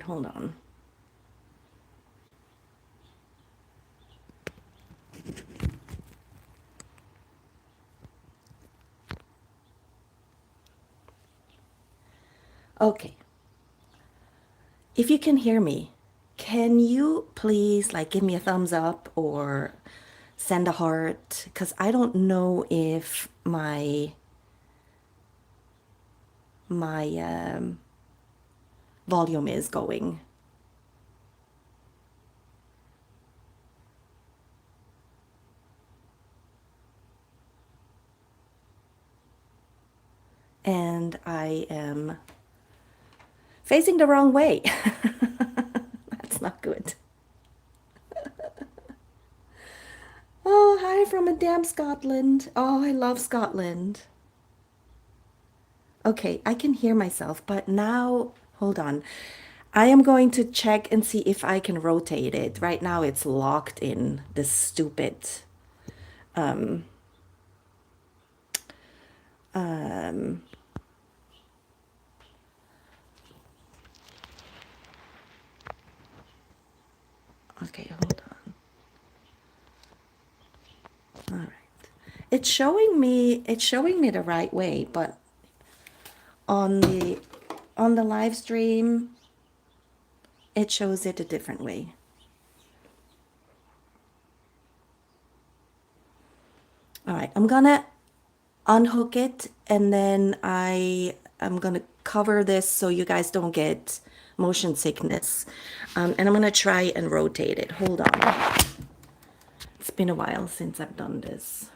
hold on. Okay. If you can hear me, can you please like give me a thumbs up or send a heart? Because I don't know if my volume is going. And I am facing the wrong way. That's not good. Oh, hi from a damn Scotland. Oh, I love Scotland. Okay, I can hear myself, but now, hold on. I am going to check and see if I can rotate it. Right now it's locked in this stupid um um okay, hold on. All right. It's showing me the right way, but on the live stream it shows it a different way. All right, I'm gonna unhook it and then I'm gonna cover this so you guys don't get motion sickness. And I'm gonna try and rotate it. Hold on. It's been a while since I've done this.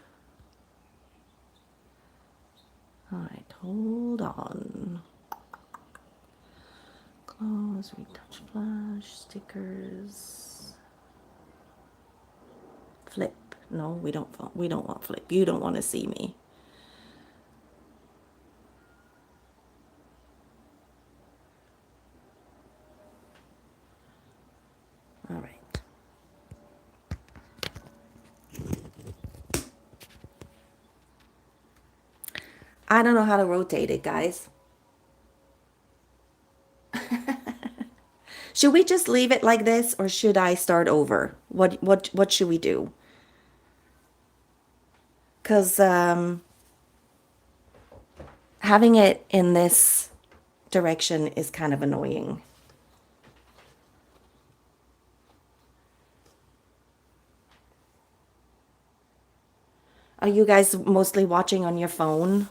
All right, hold on. Close, retouch, flash, stickers, flip. No, we don't want flip. You don't want to see me. All right. I don't know how to rotate it, guys. Should we just leave it like this or should I start over? What should we do? Cuz having it in this direction is kind of annoying. Are you guys mostly watching on your phone?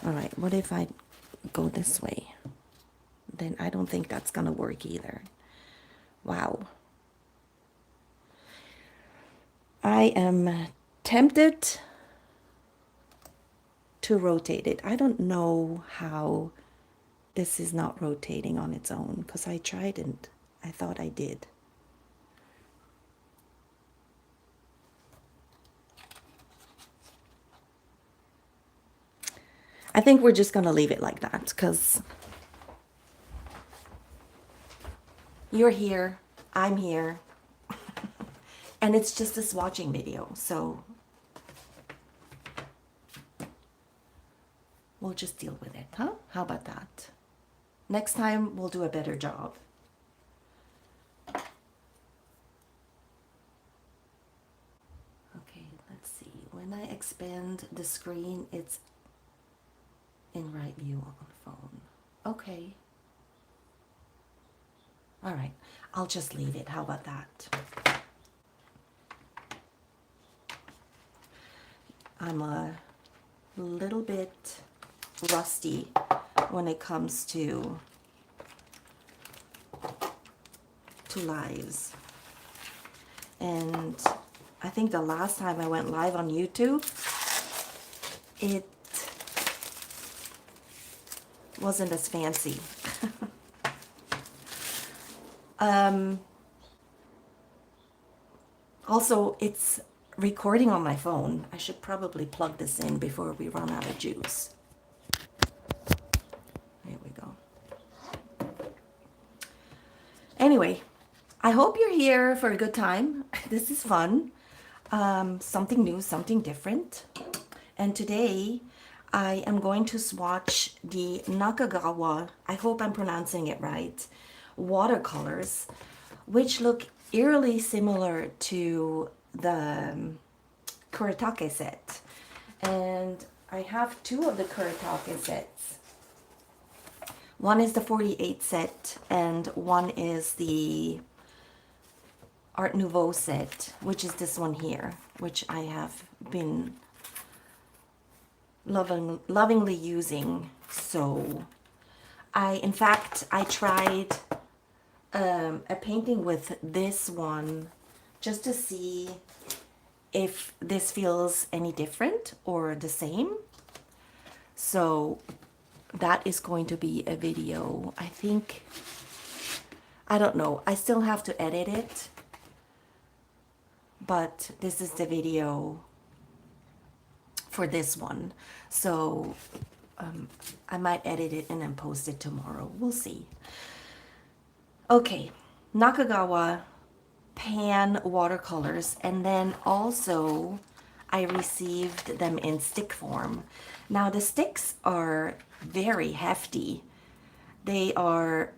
All right, what if I go this way? Then I don't think that's gonna work either. Wow. I am tempted to rotate it. I don't know how this is not rotating on its own because I tried and I thought I did. I think we're just gonna leave it like that because you're here, I'm here, and it's just a swatching video, so we'll just deal with it, huh? How about that? Next time we'll do a better job. Okay, let's see. When I expand the screen, it's in right view on the phone. Okay. All right, I'll just leave it. How about that? I'm a little bit rusty when it comes to lives. And I think the last time I went live on YouTube, it wasn't as fancy. Also, it's recording on my phone. I should probably plug this in before we run out of juice. There we go. Anyway, I hope you're here for a good time. This is fun. Something new, something different. And today I am going to swatch the Nakagawa, I hope I'm pronouncing it right, watercolors, which look eerily similar to the Kuretake set. And I have two of the Kuretake sets. One is the 48 set, and one is the Art Nouveau set, which is this one here, which I have been lovingly using. So in fact, I tried a painting with this one just to see if this feels any different or the same. So that is going to be a video. I think, I don't know, I still have to edit it, but this is the video for this one. So I might edit it and then post it tomorrow. We'll see. Okay, Nakagawa pan watercolors, and then also I received them in stick form. Now the sticks are very hefty. They are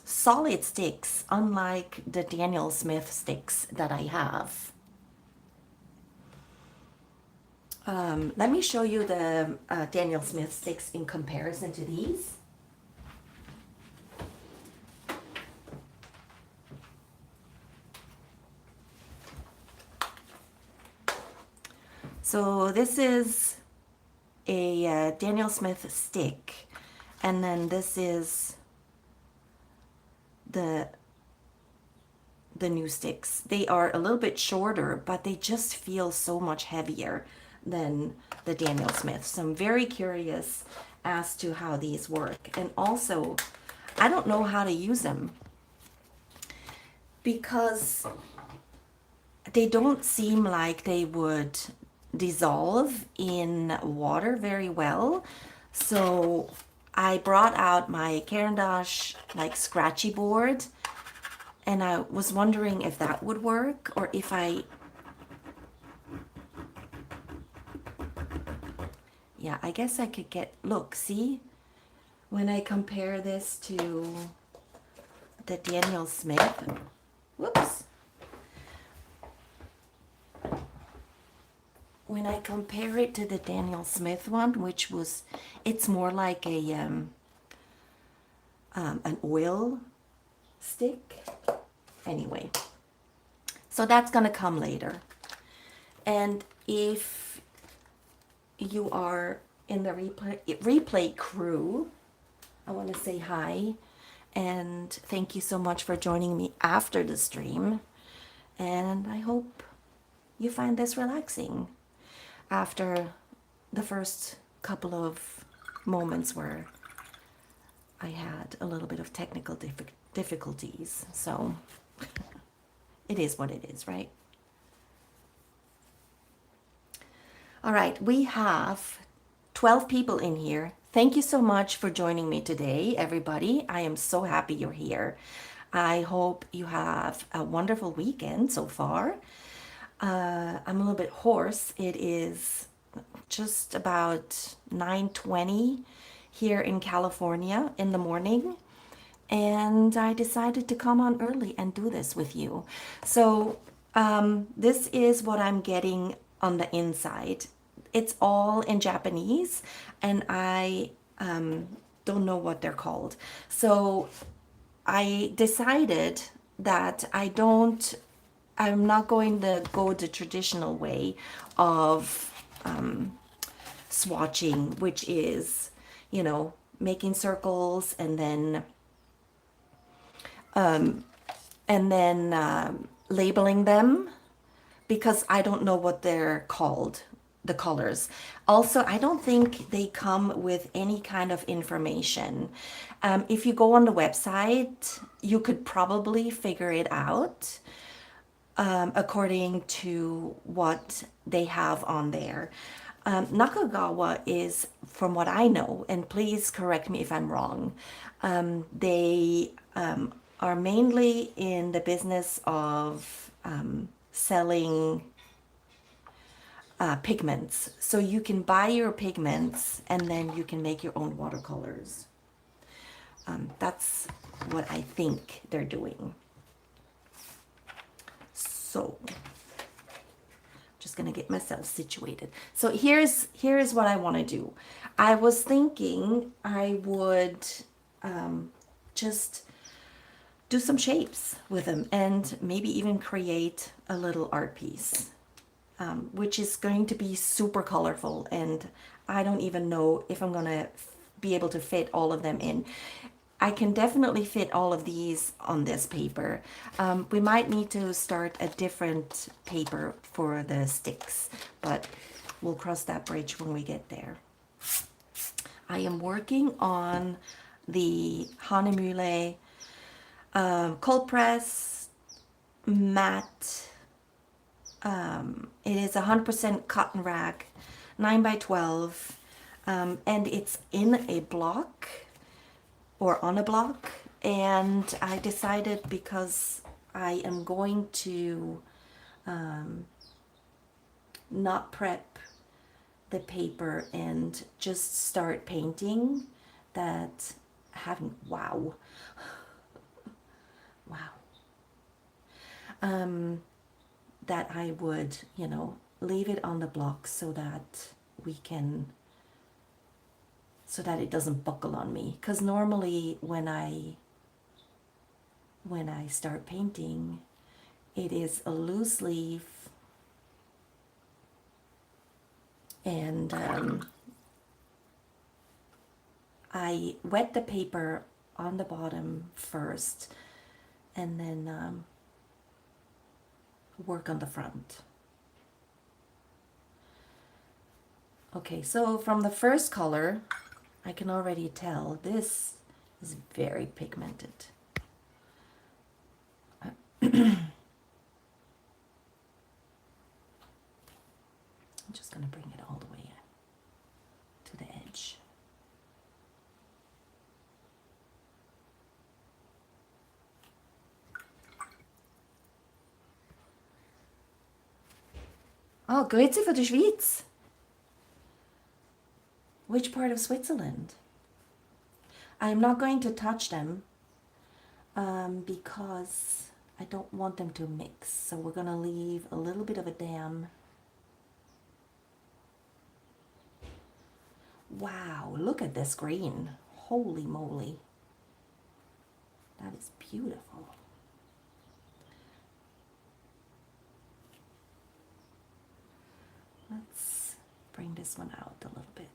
solid sticks, unlike the Daniel Smith sticks that I have. Let me show you the Daniel Smith sticks in comparison to these. So this is a Daniel Smith stick, and then this is the new sticks. They are a little bit shorter, but they just feel so much heavier than the Daniel Smith. So I'm very curious as to how these work. And also, I don't know how to use them because they don't seem like they would dissolve in water very well. So I brought out my Caran d'Ache like scratchy board, and I was wondering if that would work, or if yeah, I guess I could get, look, see, when I compare this to the Daniel Smith, whoops. When I compare it to the Daniel Smith one, which was, it's more like a an oil stick. Anyway, so that's gonna come later. And if you are in the replay crew, I want to say hi and thank you so much for joining me after the stream. And I hope you find this relaxing after the first couple of moments where I had a little bit of technical difficulties. So it is what it is, right? All right, we have 12 people in here. Thank you so much for joining me today, everybody. I am so happy you're here. I hope you have a wonderful weekend so far. I'm a little bit hoarse. It is just about 9:20 here in California in the morning, and I decided to come on early and do this with you. So this is what I'm getting on the inside. It's all in Japanese, and I don't know what they're called. So I decided that I'm not going to go the traditional way of swatching, which is, you know, making circles and then labeling them, because I don't know what they're called, the colors. Also, I don't think they come with any kind of information. If you go on the website, you could probably figure it out according to what they have on there. Nakagawa is, from what I know, and please correct me if I'm wrong, they are mainly in the business of selling pigments. So you can buy your pigments and then you can make your own watercolors. That's what I think they're doing. So just gonna get myself situated. So here's what I want to do. I was thinking I would just do some shapes with them and maybe even create a little art piece, which is going to be super colorful, and I don't even know if I'm gonna be able to fit all of them in. I can definitely fit all of these on this paper. We might need to start a different paper for the sticks, but we'll cross that bridge when we get there. I am working on the Hanemule cold press matte. It is 100% cotton rag, 9 by 12, and it's in a block or on a block. And I decided, because I am going to not prep the paper and just start painting, that having wow that I would, you know, leave it on the block so that we can, so that it doesn't buckle on me. Because normally when I start painting, it is a loose leaf, and I wet the paper on the bottom first and then work on the front. Okay, so from the first color, I can already tell this is very pigmented. I'm just going to bring it all the way to the edge. Oh, grüezi für die Schweiz. Which part of Switzerland? I am not going to touch them because I don't want them to mix. So we're going to leave a little bit of a dam. Wow, look at this green. Holy moly. That is beautiful. Let's bring this one out a little bit.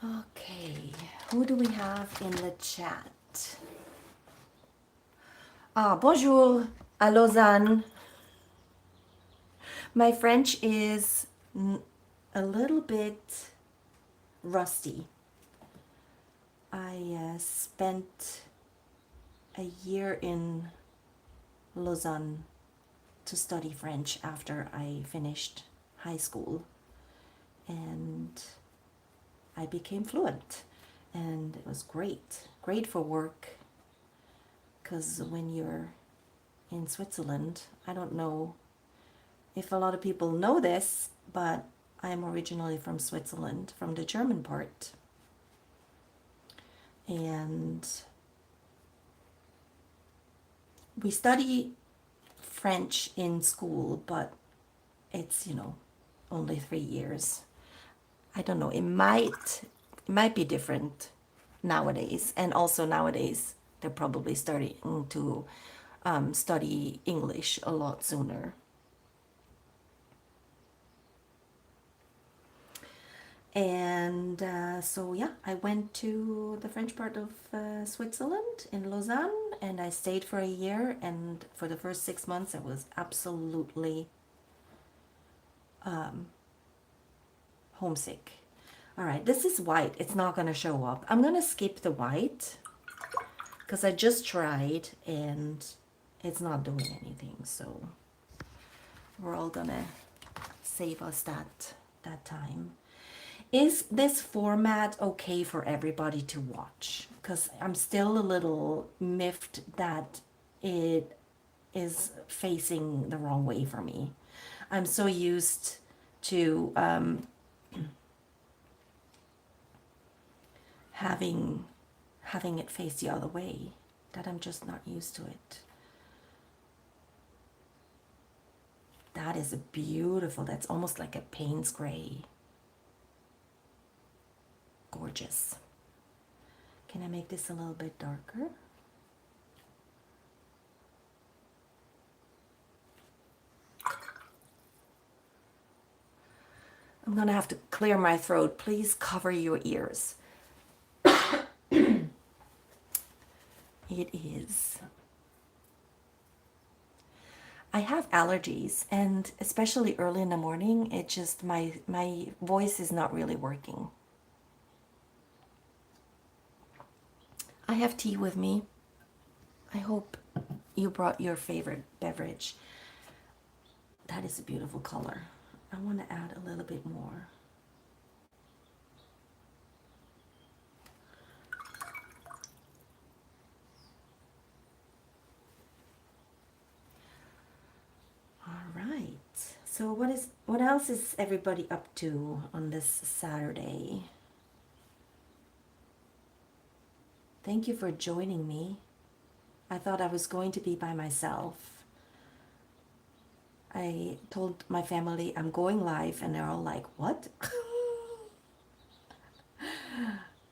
Okay, who do we have in the chat? Ah, bonjour, à Lausanne. My French is a little bit rusty. I spent a year in Lausanne to study French after I finished high school, and I became fluent, and it was great for work, because when you're in Switzerland, I don't know if a lot of people know this, but I'm originally from Switzerland, from the German part. And we study French in school, but it's, you know, only 3 years. I don't know, it might be different nowadays. And also nowadays, they're probably starting to study English a lot sooner. And so yeah, I went to the French part of Switzerland in Lausanne, and I stayed for a year, and for the first 6 months I was absolutely homesick. All right, this is white. It's not going to show up. I'm going to skip the white because I just tried and it's not doing anything. So we're all going to save us that time. Is this format okay for everybody to watch? Because I'm still a little miffed that it is facing the wrong way for me. I'm so used to having having it face the other way that I'm just not used to it. That is a beautiful, that's almost like a Payne's gray. Gorgeous. Can I make this a little bit darker? I'm gonna have to clear my throat. Please cover your ears. It is. I have allergies, and especially early in the morning, it just my voice is not really working. I have tea with me. I hope you brought your favorite beverage. That is a beautiful color. I want to add a little bit more. All right. So what else is everybody up to on this Saturday? Thank you for joining me. I thought I was going to be by myself. I told my family I'm going live, and they're all like, "What?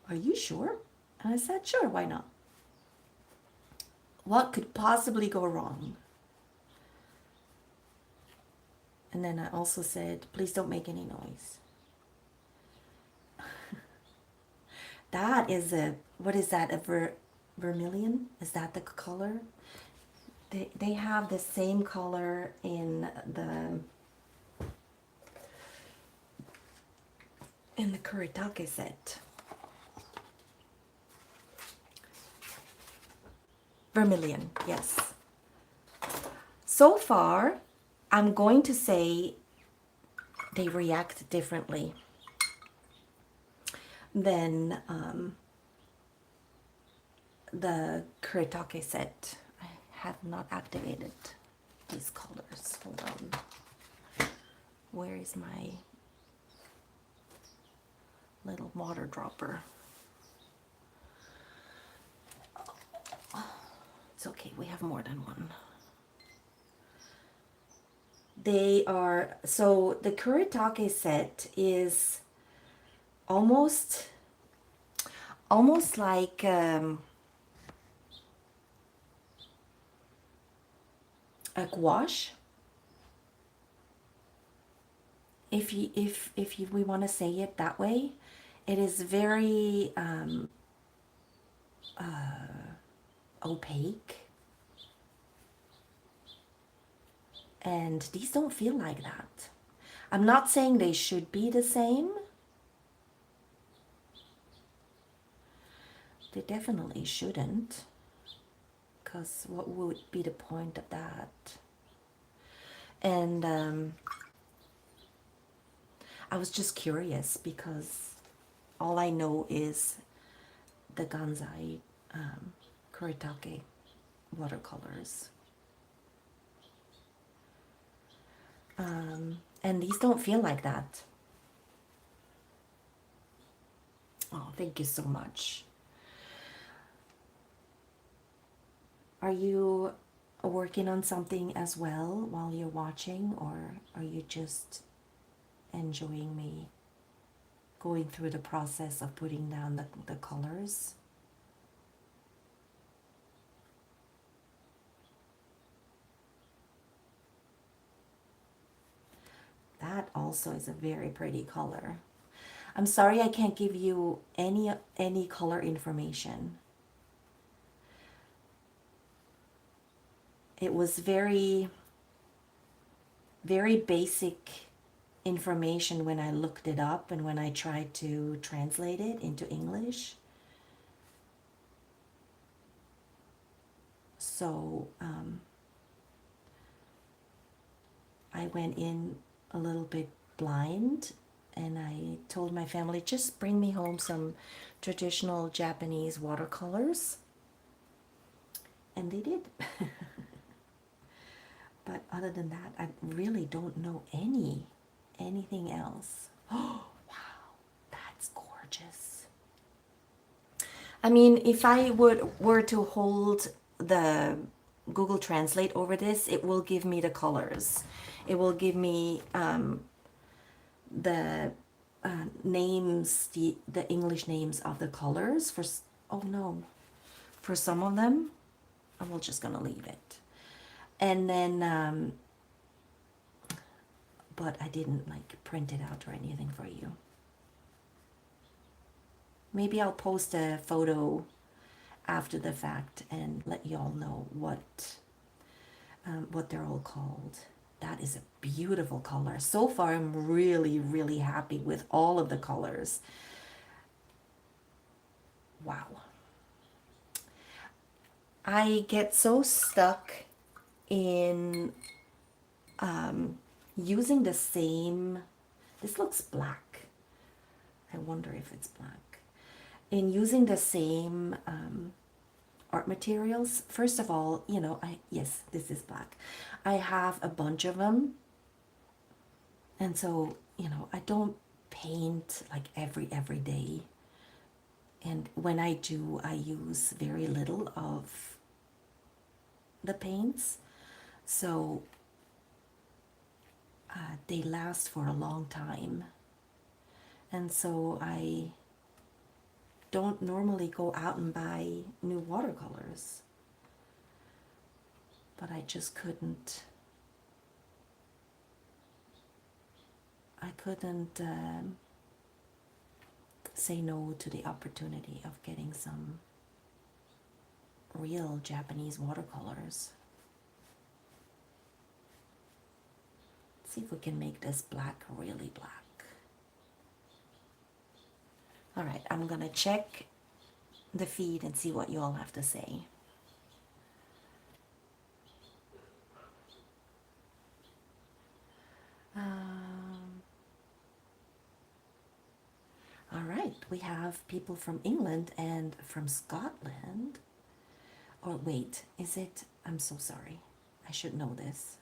Are you sure?" And I said, "Sure, why not? What could possibly go wrong?" And then I also said, "Please don't make any noise." That is a, what is that, a vermilion? Is that the color? They have the same color in the Kuretake set. Vermilion, yes. So far, I'm going to say they react differently than the Kuretake set. I have not activated these colors. Hold on. Where is my little water dropper? It's okay, we have more than one. They are, so the Kuretake set is almost like a gouache, if we want to say it that way. It is very opaque, and these don't feel like that. I'm not saying they should be the same. They definitely shouldn't, because what would be the point of that? And I was just curious because all I know is the Gansai Kuretake watercolors. And these don't feel like that. Oh, thank you so much. Are you working on something as well while you're watching, or are you just enjoying me going through the process of putting down the colors? That also is a very pretty color. I'm sorry I can't give you any color information. It was very basic information when I looked it up and when I tried to translate it into English. So I went in a little bit blind, and I told my family, just bring me home some traditional Japanese watercolors. And they did. But other than that, I really don't know anything else. Oh, wow, that's gorgeous. I mean, if I were to hold the Google Translate over this, it will give me the colors. It will give me the names, the English names of the colors for. Oh no, for some of them, I'm just gonna leave it. And then, but I didn't like print it out or anything for you. Maybe I'll post a photo after the fact and let you all know what they're all called. That is a beautiful color. So far, I'm really happy with all of the colors. Wow. I get so stuck in using the same, this looks black. I wonder if it's black. In using the same art materials. First of all, you know, yes, this is black. I have a bunch of them. And so, you know, I don't paint like every day. And when I do, I use very little of the paints. So they last for a long time. And so I don't normally go out and buy new watercolors. But I just couldn't. I couldn't say no to the opportunity of getting some real Japanese watercolors. Let's see if we can make this black really black. All right, I'm gonna check the feed and see what you all have to say. All right, we have people from England and from Scotland. Or wait, is it? I'm so sorry. I should know this.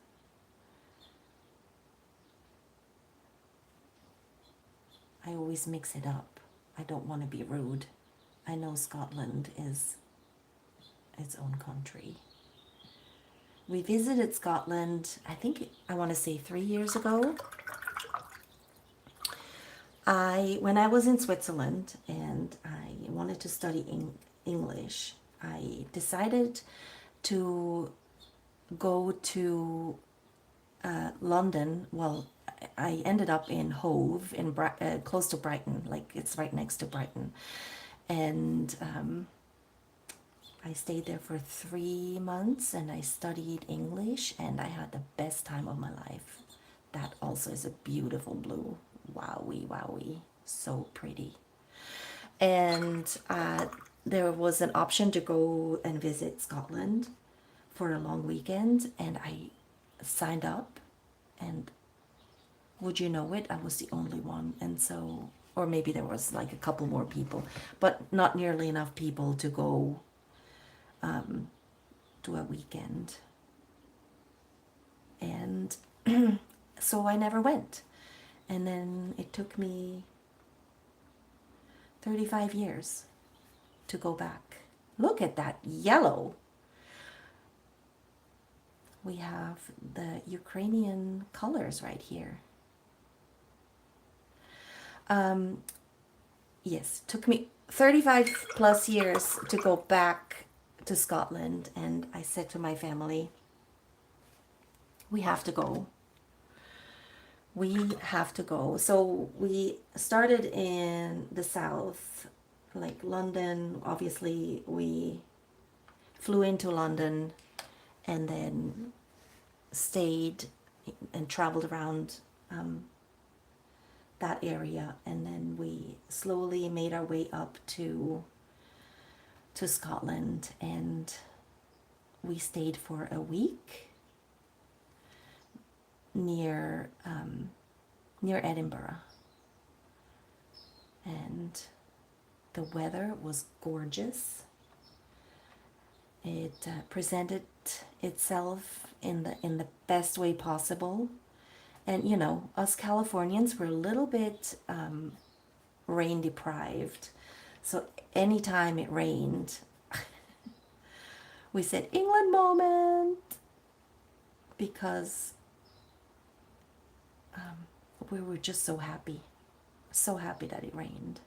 I always mix it up. I don't want to be rude. I know Scotland is its own country. We visited Scotland, I think, I want to say 3 years ago. When I was in Switzerland and I wanted to study English, I decided to go to London. Well, I ended up in Hove, in close to Brighton, like it's right next to Brighton. And I stayed there for 3 months and I studied English and I had the best time of my life. That also is a beautiful blue. Wowie, wowie. So pretty. And there was an option to go and visit Scotland for a long weekend and I signed up, and would you know it, I was the only one. And so, or maybe there was like a couple more people, but not nearly enough people to go to a weekend. And so I never went. And then it took me 35 years to go back. Look at that yellow. We have the Ukrainian colors right here. Yes, took me 35 plus years to go back to Scotland, and I said to my family, we have to go. We have to go. So we started in the south, like London. Obviously, we flew into London and then stayed and traveled around that area, and then we slowly made our way up to Scotland, and we stayed for a week near Edinburgh. and the weather was gorgeous. It presented itself in the best way possible. And you know, us Californians were a little bit rain deprived. So anytime it rained, we said England moment, because we were just so happy that it rained.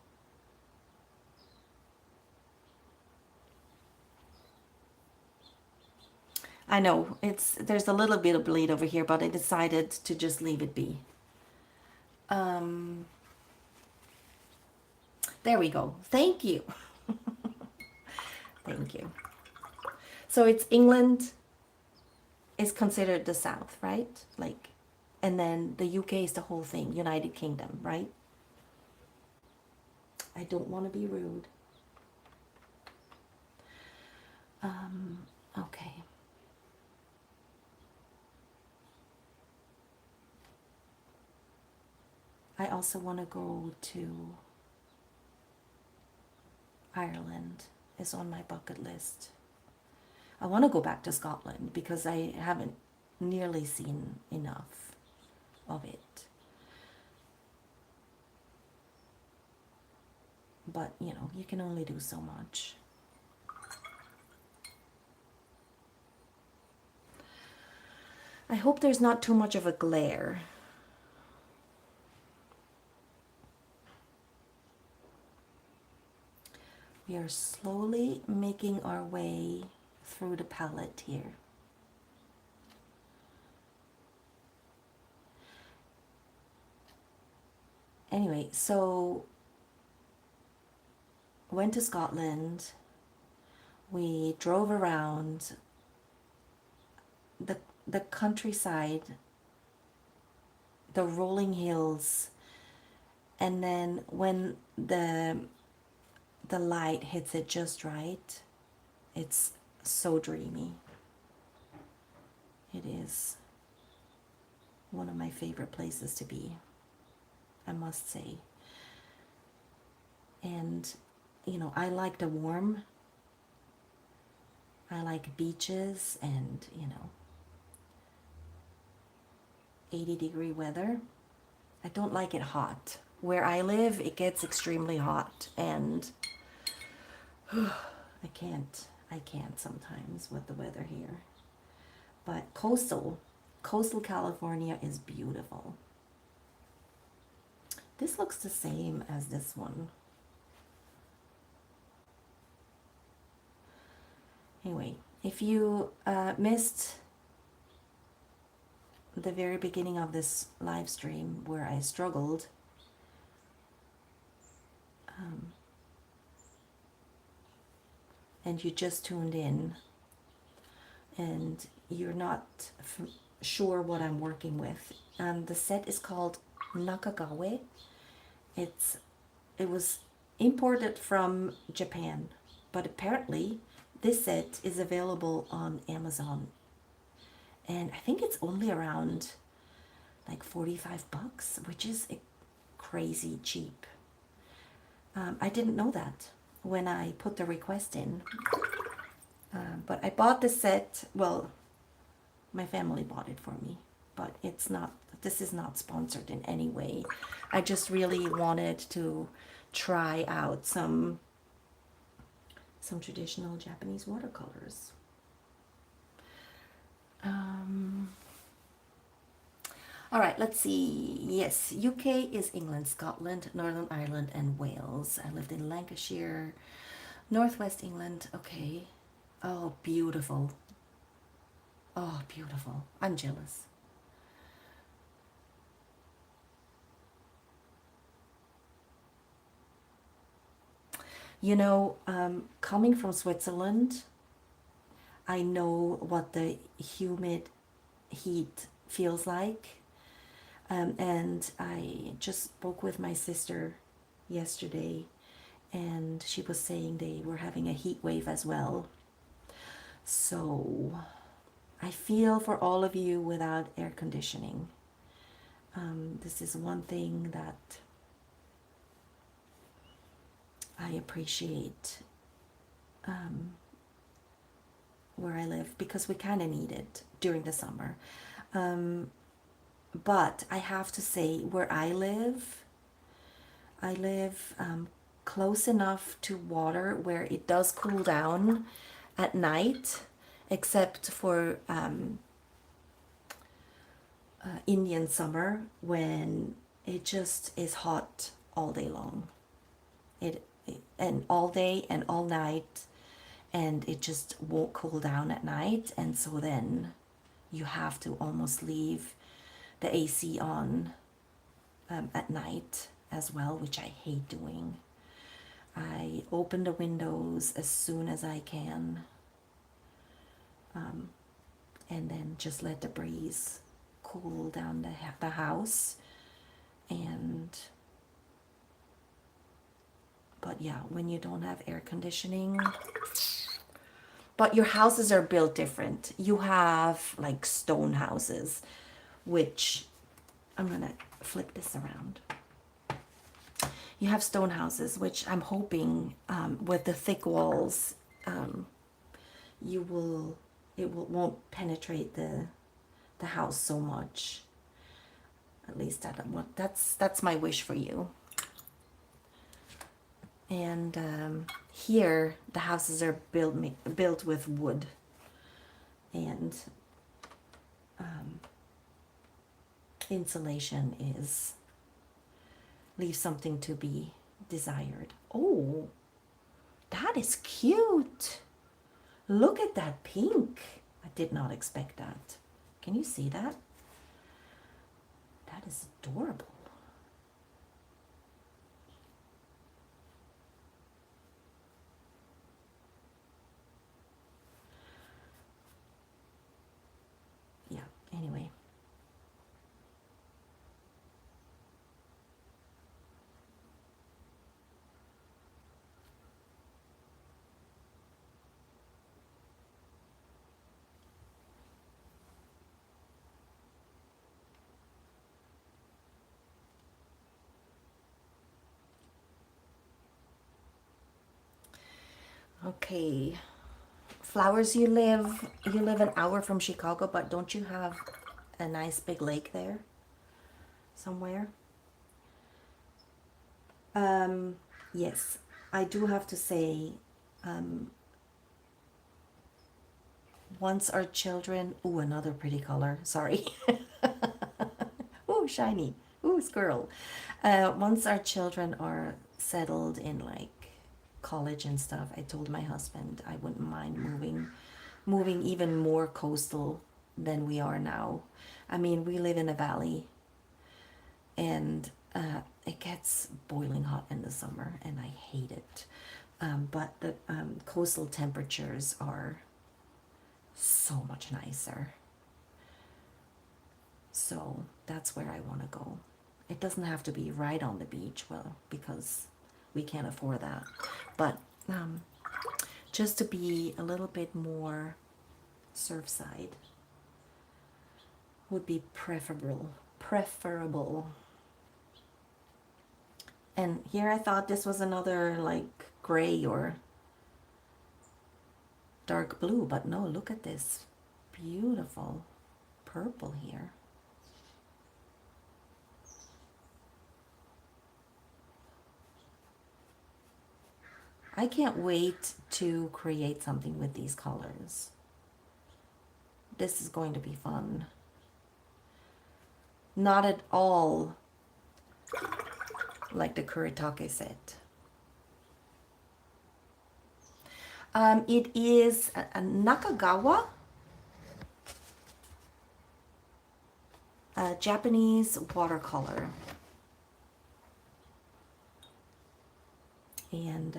I know there's a little bit of bleed over here, but I decided to just leave it be. Um, there we go. Thank you. Thank you. So it's England is considered the South, right? Like, and then the UK is the whole thing, United Kingdom, right? I don't want to be rude. Okay. I also want to go to Ireland. Is on my bucket list. I want to go back to Scotland because I haven't nearly seen enough of it. But, you know, you can only do so much. I hope there's not too much of a glare. We are slowly making our way through the palette here. Anyway, so went to Scotland. We drove around the countryside, the rolling hills, and then when the light hits it just right, it's so dreamy. It is one of my favorite places to be, I must say. And you know, I like the warm. I like beaches and, you know, 80-degree weather. I don't like it hot. Where I live, it gets extremely hot, and I can't sometimes with the weather here. But coastal California is beautiful. This looks the same as this one. Anyway, if you missed the very beginning of this live stream where I struggled, and you just tuned in and you're not sure what I'm working with, the set is called Nakagawa. It was imported from Japan, but apparently this set is available on Amazon, and I think it's only around like 45 bucks, which is crazy cheap. I didn't know that when I put the request in, but I bought the set. Well, my family bought it for me, but this is not sponsored in any way. I just really wanted to try out some traditional Japanese watercolors. All right, let's see. Yes, UK is England, Scotland, Northern Ireland, and Wales. I lived in Lancashire, Northwest England. Okay. Oh, beautiful. Oh, beautiful. I'm jealous. You know, coming from Switzerland, I know what the humid heat feels like. And I just spoke with my sister yesterday, and she was saying they were having a heat wave as well. So I feel for all of you without air conditioning. This is one thing that appreciate where I live because we kind of need it during the summer. But I have to say, where I live close enough to water where it does cool down at night, except for Indian summer when it just is hot all day long. And all day and all night, and it just won't cool down at night, and so then you have to almost leave the AC on at night as well, which I hate doing. I open the windows as soon as I can, and then just let the breeze cool down the house. And but yeah, when you don't have air conditioning, but your houses are built different. You have like stone houses, which I'm gonna flip this around. You have stone houses, which I'm hoping with the thick walls, it won't penetrate the house so much. At least that's my wish for you. And here the houses are built with wood, and insulation leaves something to be desired. Oh, that is cute. Look at that pink. I did not expect that. Can you see that? That is adorable. Yeah, anyway. Okay. Flowers, you live an hour from Chicago, but don't you have a nice big lake there somewhere? Yes, I do have to say, once our children, ooh, another pretty color, sorry. Ooh, shiny. Ooh, squirrel. Once our children are settled in like college and stuff, I told my husband I wouldn't mind moving even more coastal than we are now. I mean, we live in a valley, and it gets boiling hot in the summer, and I hate it. But the coastal temperatures are so much nicer. So that's where I want to go. It doesn't have to be right on the beach, well, because we can't afford that. But just to be a little bit more surfside would be preferable. Preferable. And here I thought this was another like gray or dark blue, but no, look at this beautiful purple here. I can't wait to create something with these colors. This is going to be fun. Not at all like the Kuretake set. It is a Nakagawa, a Japanese watercolor. And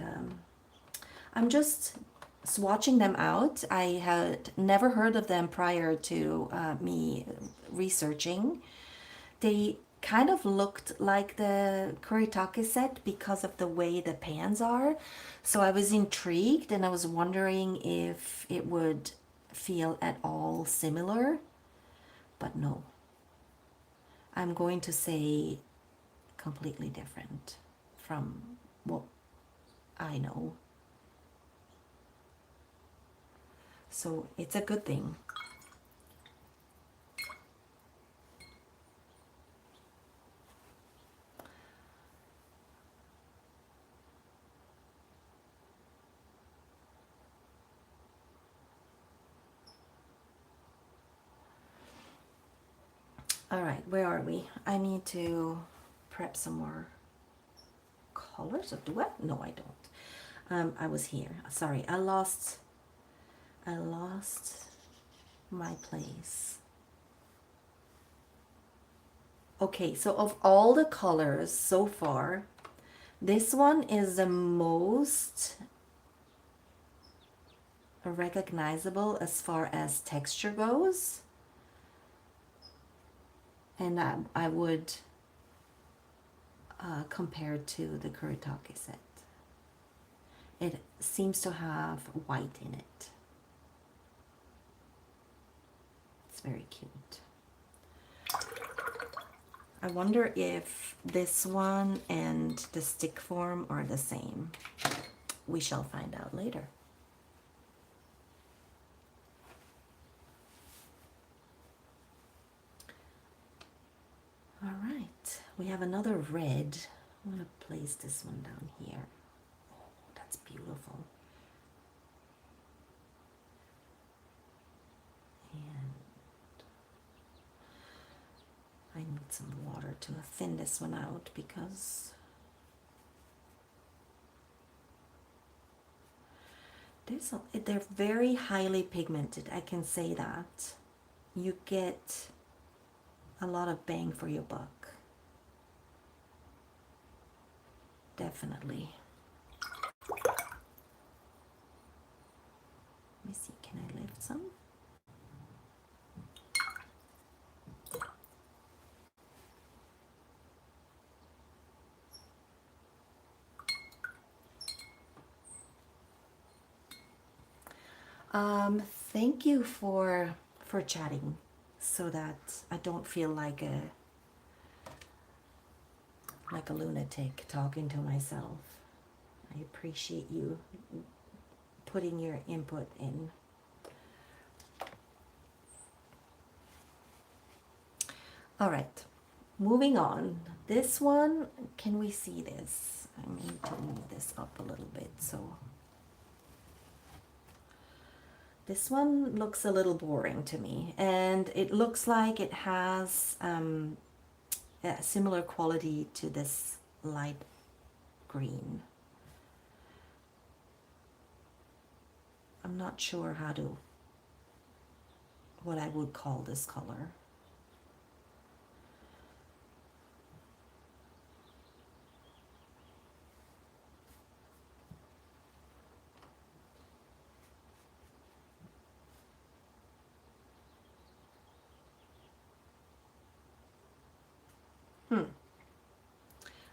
I'm just swatching them out. I had never heard of them prior to me researching. They kind of looked like the Kuretake set because of the way the pans are. So I was intrigued, and I was wondering if it would feel at all similar. But no. I'm going to say completely different from what I know. So it's a good thing. All right, where are we? I need to prep some more colors, or do I? No, I don't. I was here. Sorry, I lost my place. Okay, so of all the colors so far, this one is the most recognizable as far as texture goes. And I would compare to the Kuretake set. It seems to have white in it. It's very cute. I wonder if this one and the stick form are the same. We shall find out later. All right, we have another red. I'm going to place this one down here. Oh, that's beautiful. And I need some water to thin this one out because they're very highly pigmented. I can say that. You get a lot of bang for your buck. Definitely. Let me see, can I lift some? Thank you for chatting so that I don't feel like a lunatic talking to myself. I appreciate you putting your input in. All right, moving on. This one, can we see this? I need to move this up a little bit. So this one looks a little boring to me, and it looks like it has a similar quality to this light green. I'm not sure what I would call this color.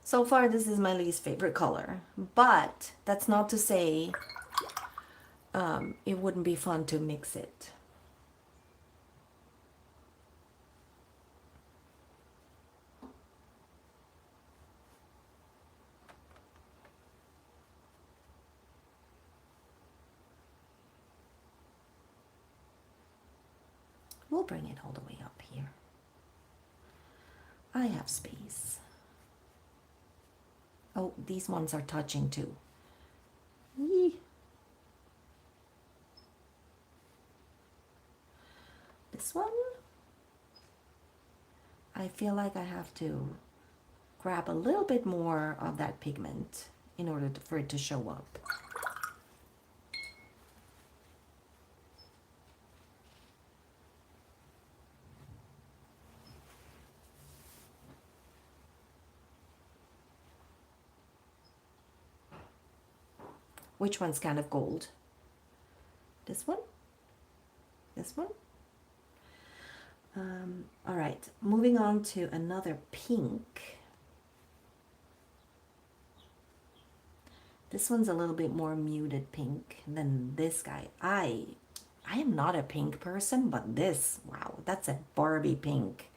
So far, this is my least favorite color, but that's not to say it wouldn't be fun to mix it. We'll bring it all the way up here. I have space. Oh, these ones are touching too. Yee. This one, I feel like I have to grab a little bit more of that pigment in order for it to show up. Which one's kind of gold? This one? This one? All right, moving on to another pink. This one's a little bit more muted pink than this guy. I am not a pink person, but this, wow, that's a Barbie pink.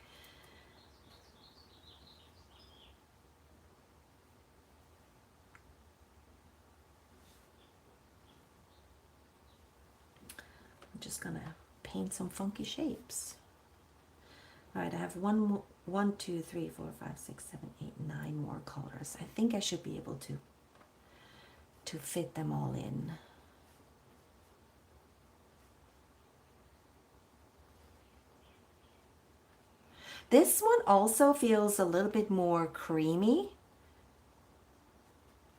I'm just gonna paint some funky shapes. All right, I have one, two, three, four, five, six, seven, eight, 9 more colors. I think I should be able to fit them all in. This one also feels a little bit more creamy,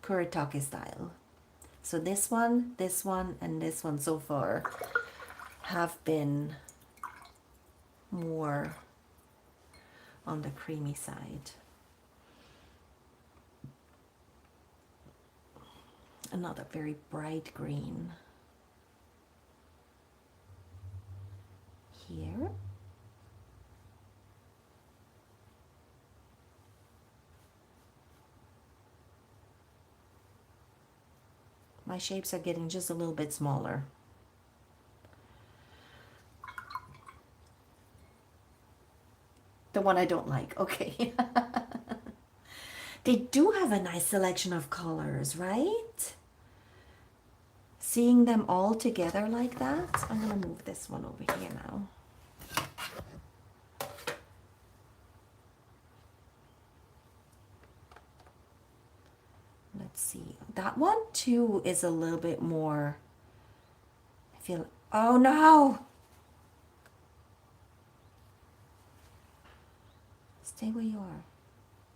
Kuretake style. So this one, and this one so far have been more on the creamy side. Another very bright green here. My shapes are getting just a little bit smaller. The one I don't like, okay. They do have a nice selection of colors, right? Seeing them all together like that. I'm gonna move this one over here now. Let's see. That one too is a little bit more, I feel, oh no! Stay where you are.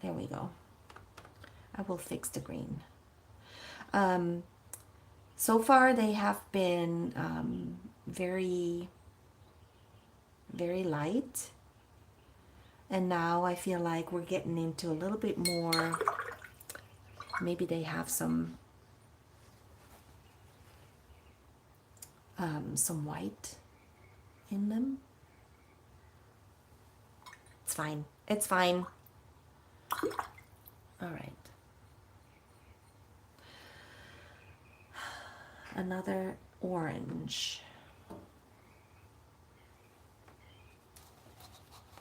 There we go. I will fix the green. So far they have been very, very light. And now I feel like we're getting into a little bit more, maybe they have some white in them. It's fine. It's fine. All right. Another orange.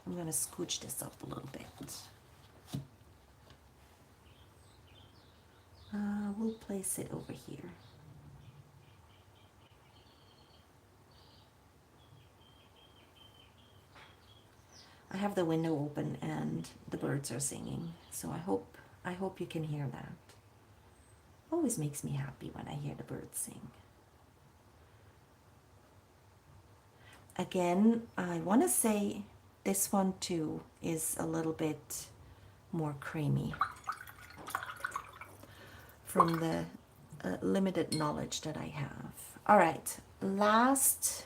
I'm gonna scooch this up a little bit. We'll place it over here. I have the window open and the birds are singing, so I hope you can hear that. Always makes me happy when I hear the birds sing. Again, I want to say this one too is a little bit more creamy from the limited knowledge that I have. All right, last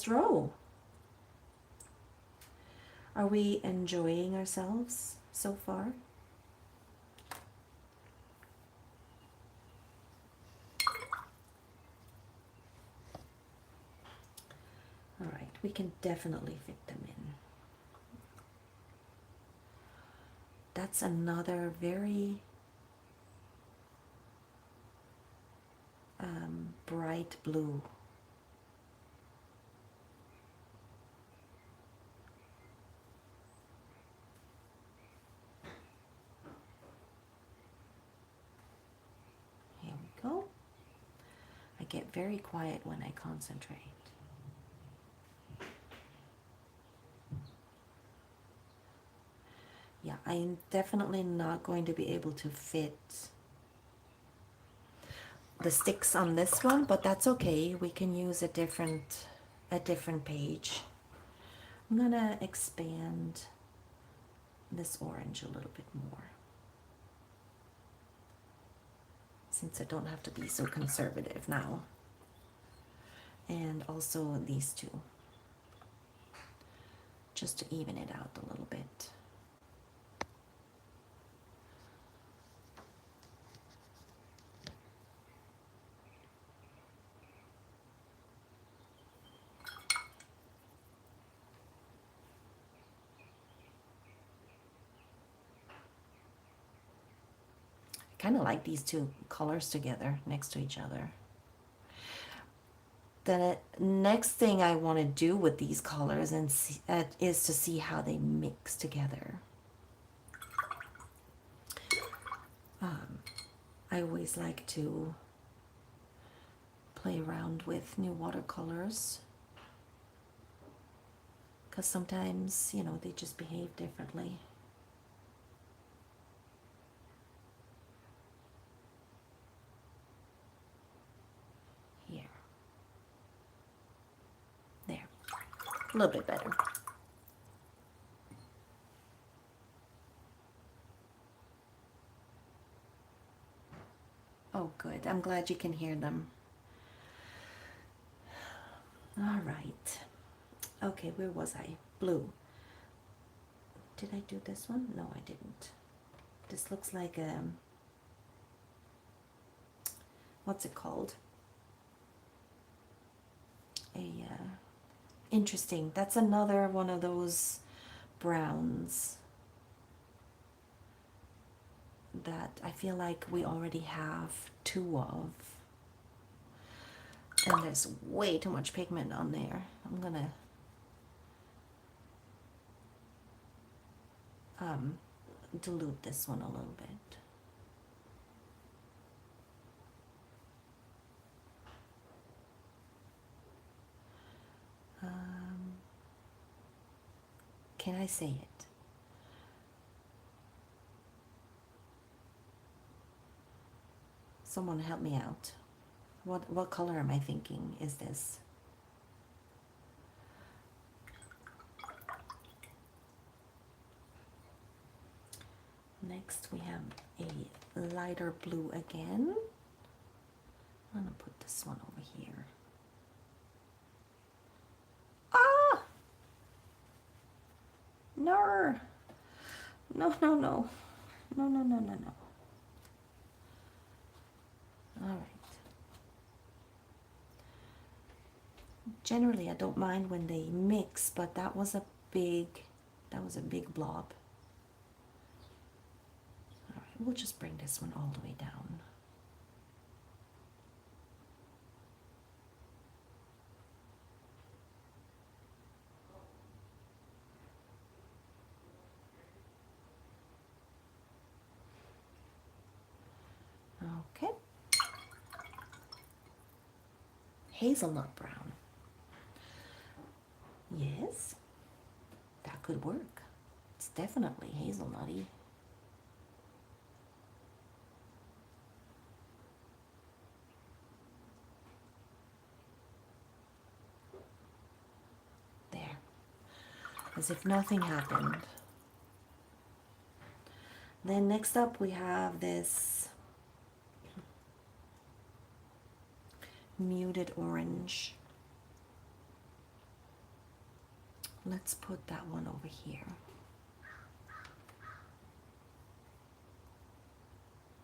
row. Are we enjoying ourselves so far? All right, we can definitely fit them in. That's another very bright blue. Here we go. I get very quiet when I concentrate. Yeah, I'm definitely not going to be able to fit the sticks on this one, but that's okay. We can use a different page. I'm gonna expand this orange a little bit more, since I don't have to be so conservative now. And also these two, just to even it out a little bit. Kind of like these two colors together next to each other. The next thing I want to do with these colors and is to see how they mix together. I always like to play around with new watercolors, because sometimes, you know, they just behave differently. Here. There. A little bit better. Oh, good. I'm glad you can hear them. All right. Okay, where was I? Blue. Did I do this one? No, I didn't. This looks like what's it called? Interesting. That's another one of those browns that I feel like we already have two of. And there's way too much pigment on there. I'm gonna dilute this one a little bit. Can I say it? Someone help me out. What color am I thinking is this? Next we have a lighter blue again. I'm gonna put this one over here. Ah! No! No, no, no. No, no, no, no, no. All right. Generally, I don't mind when they mix, but that was a big blob. All right, we'll just bring this one all the way down. Okay. Hazelnut brown. Yes, that could work. It's definitely hazelnutty. There. As if nothing happened. Then next up we have this muted orange. Let's put that one over here.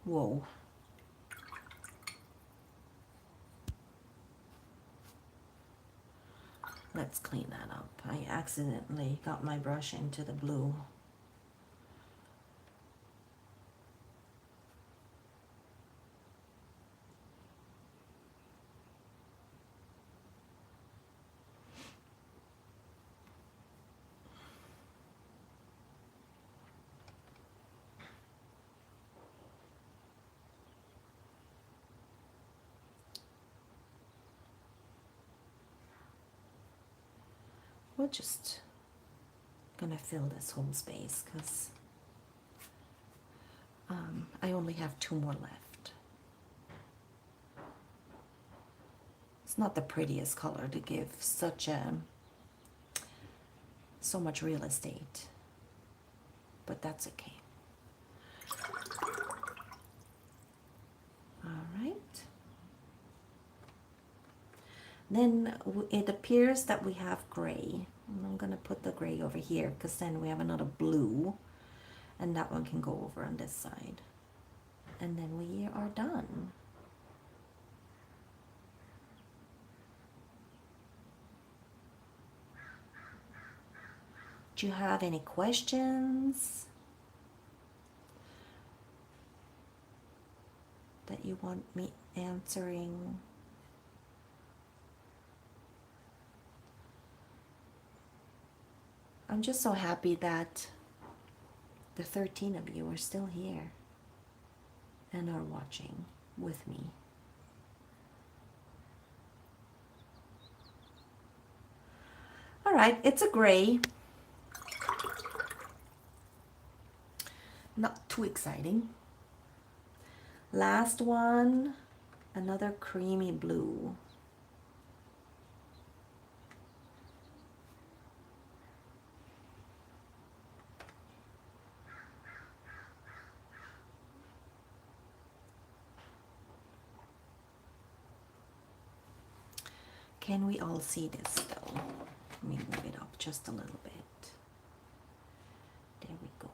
Whoa. Let's clean that up. I accidentally got my brush into the blue. We're just gonna fill this whole space because I only have two more left. It's not the prettiest color to give so much real estate, but that's okay. All right. Then it appears that we have gray. And I'm gonna put the gray over here because then we have another blue, and that one can go over on this side. And then we are done. Do you have any questions that you want me answering? I'm just so happy that the 13 of you are still here and are watching with me. right, it's a gray. Not too exciting. Last one, another creamy blue. Can we all see this though? Let me move it up just a little bit. There we go.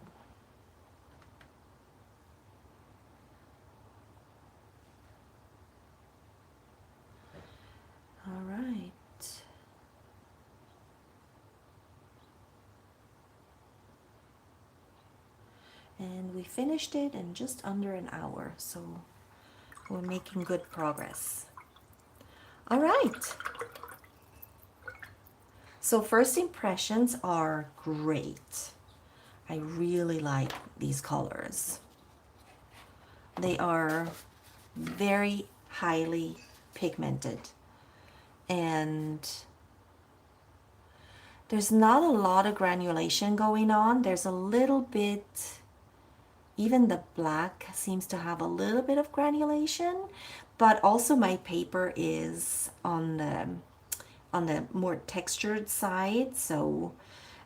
All right. And we finished it in just under an hour, so we're making good progress. All right. So first impressions are great. I really like these colors. They are very highly pigmented, and there's not a lot of granulation going on. There's a little bit, even the black seems to have a little bit of granulation, but also my paper is on the more textured side, so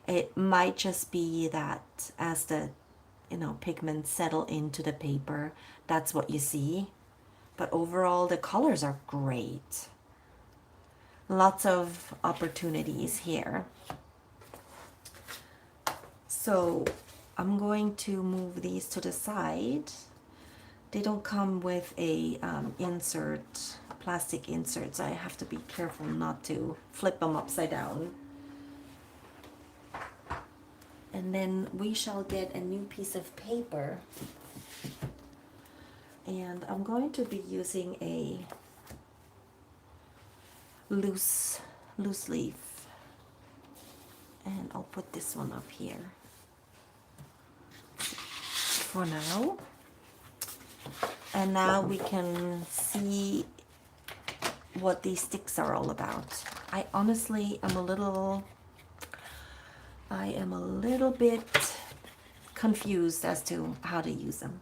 it might just be that as the pigments settle into the paper, that's what you see. But overall, the colors are great. Lots of opportunities here. So I'm going to move these to the side. They don't come with a plastic inserts. I have to be careful not to flip them upside down. And then we shall get a new piece of paper. And I'm going to be using a loose leaf. And I'll put this one up here for now. And now we can see what these sticks are all about. I honestly am a little bit confused as to how to use them.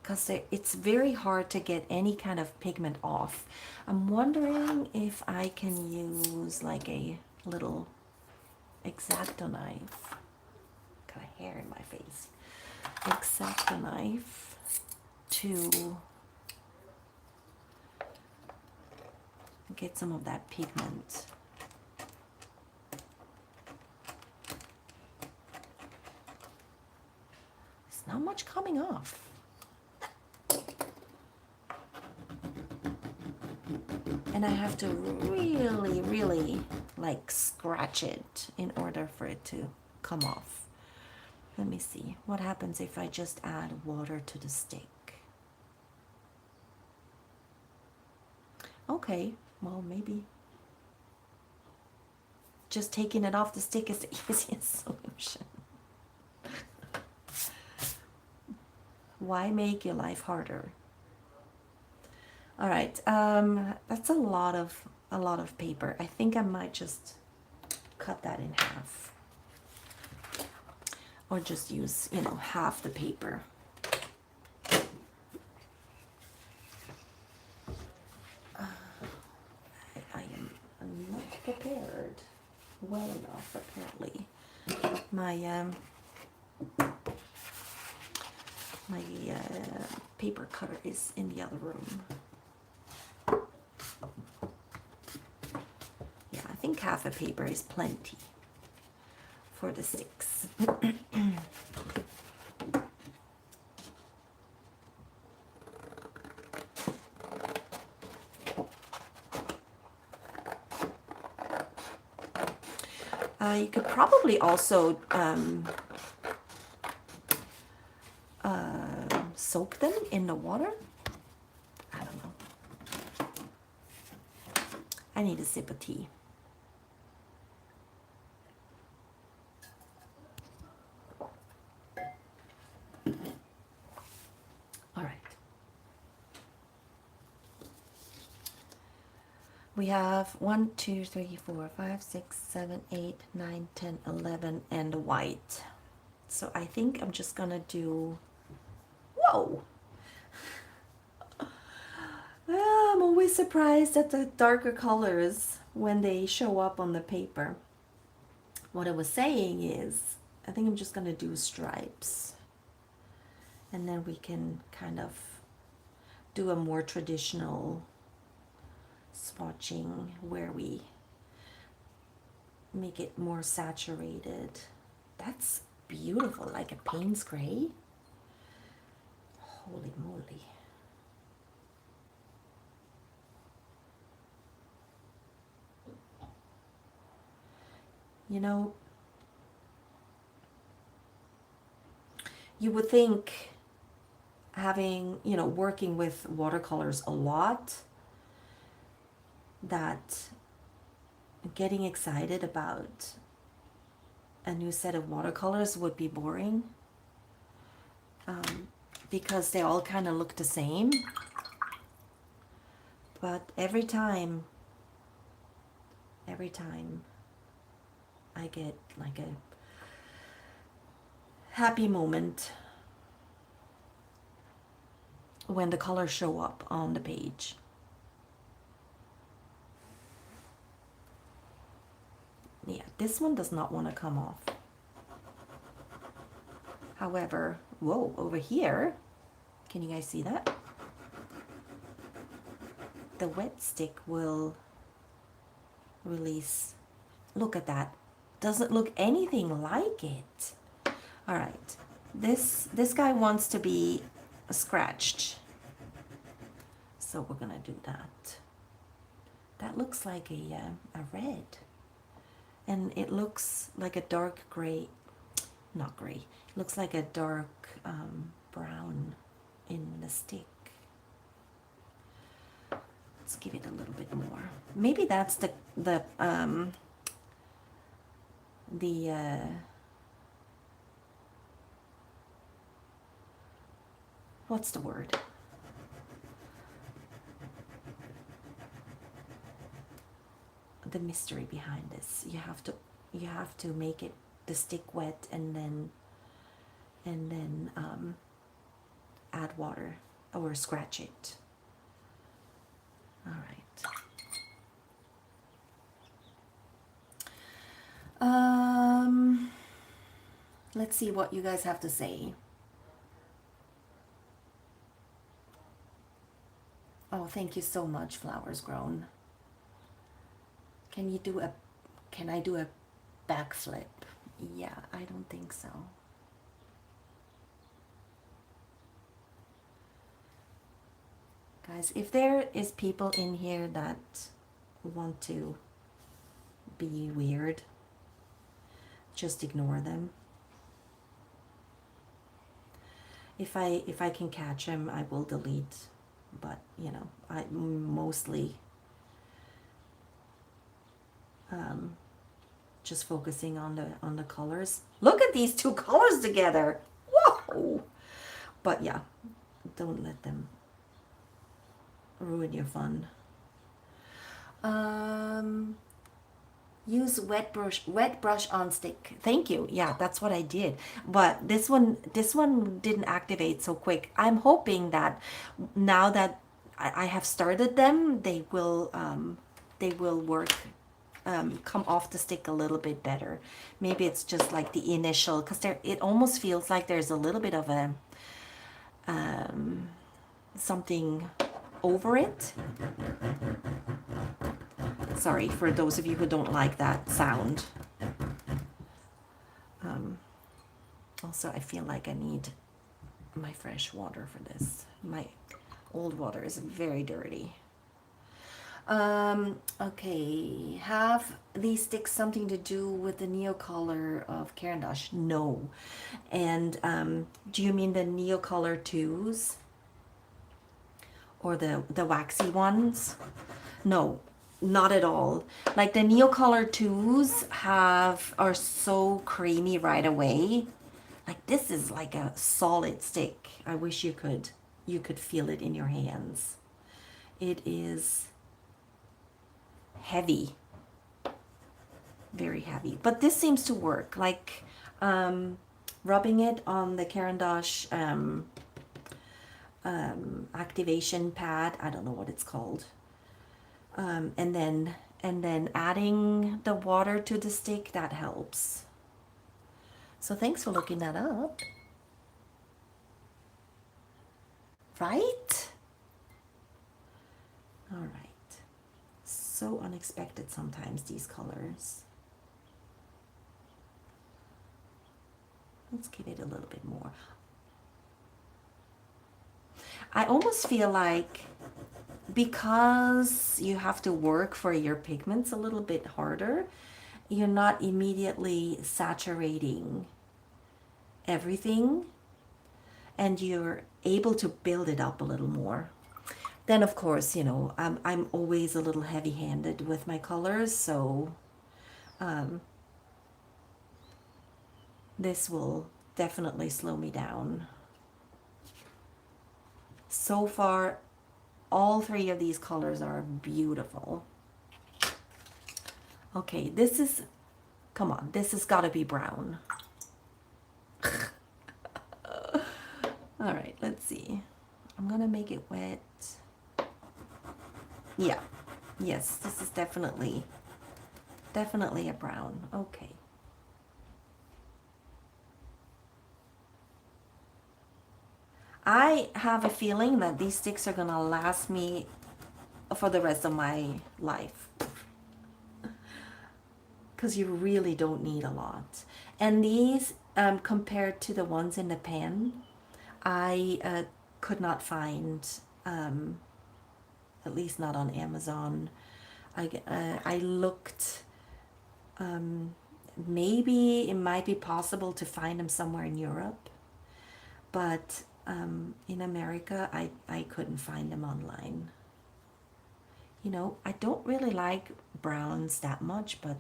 Because it's very hard to get any kind of pigment off. I'm wondering if I can use like a little X-Acto knife. Got a hair in my face. X-Acto knife to get some of that pigment. There's not much coming off. And I have to really, really like scratch it in order for it to come off. Let me see. What happens if I just add water to the stick? Okay, well, maybe just taking it off the stick is the easiest solution. Why make your life harder? All right, that's a lot of paper. I think I might just cut that in half, or just use, half the paper. I am not prepared well enough, apparently. My paper cutter is in the other room. Yeah, I think half a paper is plenty for the sticks. You could probably also soak them in the water. I don't know. I need a sip of tea. All right. We have 1, 2, 3, 4, 5, 6, 7, 8, 9, 10, 11, and white. So I think I'm just gonna do, whoa! I'm always surprised at the darker colors when they show up on the paper. What I was saying is, I think I'm just gonna do stripes. And then we can kind of do a more traditional swatching where we make it more saturated. That's beautiful, like a Payne's gray. Holy moly. You know, you would think having, you know, working with watercolors a lot, that getting excited about a new set of watercolors would be boring, because they all kind of look the same. But every time I get like a happy moment when the colors show up on the page. Yeah, this one does not want to come off. However, whoa, over here, can you guys see that? The wet stick will release. Look at that. Doesn't look anything like it. All right, this guy wants to be scratched, so we're gonna do that. That looks like a red, and it looks like a dark gray, not gray. It looks like a dark brown in the stick. Let's give it a little bit more. Maybe that's the what's the word? The mystery behind this. You have to make it the stick wet and then add water or scratch it. All right. Let's see what you guys have to say. Oh, thank you so much, Flowers Grown. Can I do a backflip? Yeah, I don't think so. Guys, if there is people in here that want to be weird, just ignore them. If I can catch them, I will delete, but you know, I mostly just focusing on the colors. Look at these two colors together. Whoa! But yeah, don't let them ruin your fun. Use wet brush on stick. Thank you. Yeah, that's what I did. But this one didn't activate so quick. I'm hoping that now that I have started them, they will work, come off the stick a little bit better. Maybe it's just like the initial, because it almost feels like there's a little bit of a something over it. Sorry for those of you who don't like that sound. Also, I feel like I need my fresh water for this. My old water is very dirty. Okay, have these sticks something to do with the Neocolor of Caran d'Ache? No. And do you mean the Neocolor 2s? Or the waxy ones? No, not at all. Like the Neocolor 2s are so creamy right away. Like this is like a solid stick. I wish you could feel it in your hands. It is heavy, very heavy. But this seems to work, like rubbing it on the Caran d'Ache activation pad. I don't know what it's called. And then adding the water to the stick, that helps. So thanks for looking that up. Right? All right. So unexpected sometimes, these colors. Let's give it a little bit more. I almost feel like because you have to work for your pigments a little bit harder, you're not immediately saturating everything, and you're able to build it up a little more. Then of course, you know, I'm always a little heavy-handed with my colors, so this will definitely slow me down. So far, all three of these colors are beautiful. Okay, this is, come on, this has got to be brown. All right, let's see. I'm gonna make it wet. Yeah, yes, this is definitely a brown. Okay. I have a feeling that these sticks are gonna last me for the rest of my life, because you really don't need a lot. And these, compared to the ones in the pen, I could not find, at least not on Amazon. I looked, maybe it might be possible to find them somewhere in Europe, but in America, I couldn't find them online. You know, I don't really like browns that much, but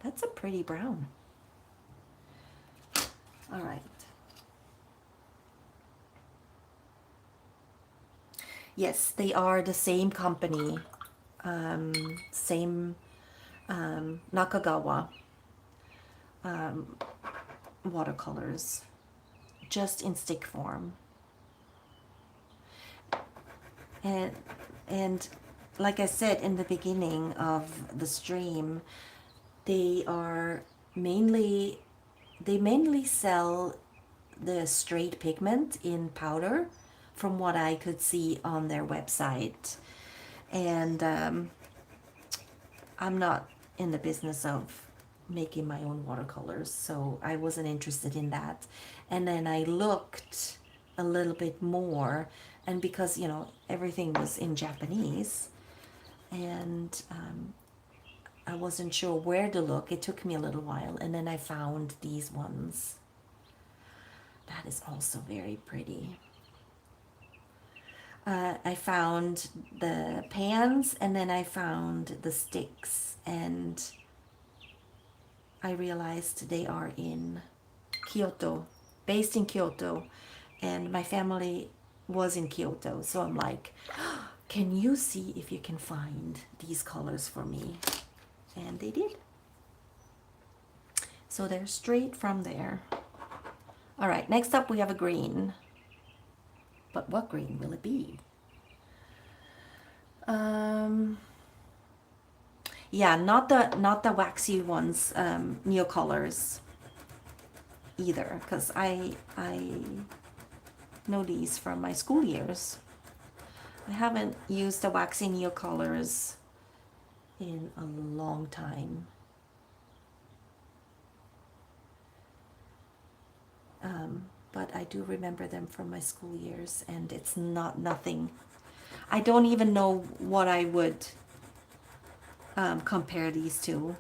that's a pretty brown. All right. Yes, they are the same company, same Nakagawa watercolors, just in stick form. And like I said in the beginning of the stream, they mainly sell the straight pigment in powder, from what I could see on their website. And I'm not in the business of making my own watercolors, so I wasn't interested in that. And then I looked a little bit more, and because, you know, everything was in Japanese, and I wasn't sure where to look. It took me a little while, and then I found these ones. That is also very pretty. I found the pans, and then I found the sticks, and I realized they are in Kyoto, based in Kyoto, and my family was in Kyoto, so I'm like, can you see if you can find these colors for me? And they did. So they're straight from there. All right, next up we have a green. But what green will it be? Yeah, not the waxy ones, neocolors either, because I know these from my school years. I haven't used the waxy neocolors in a long time. But I do remember them from my school years, and it's nothing. I don't even know what I would compare these to.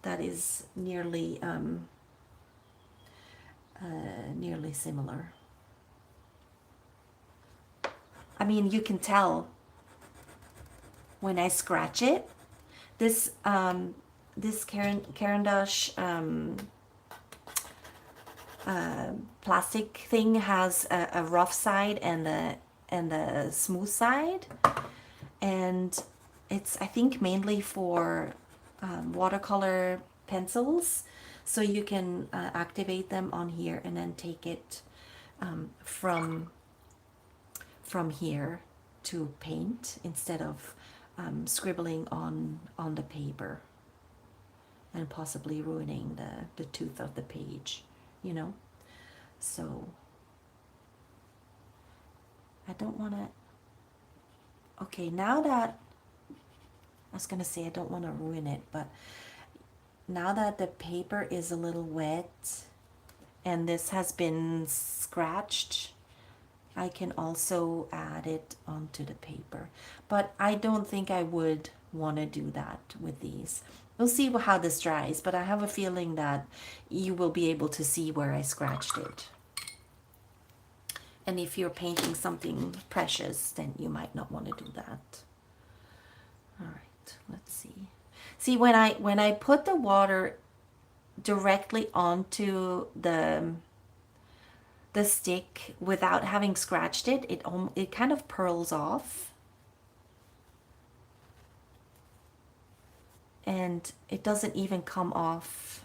That is nearly similar. I mean, you can tell when I scratch it. This Caran d'Ache plastic thing has a rough side and the smooth side, and it's, I think, mainly for watercolor pencils. So you can activate them on here and then take it from here to paint instead of scribbling on the paper and possibly ruining the tooth of the page, you know. So I don't want to. Okay, now that I was gonna say I don't want to ruin it, but now that the paper is a little wet and this has been scratched, I can also add it onto the paper. But I don't think I would want to do that with these. We'll see how this dries, but I have a feeling that you will be able to see where I scratched it. And if you're painting something precious, then you might not want to do that. All right, let's see. See, when I put the water directly onto the stick without having scratched it, it kind of pearls off. And it doesn't even come off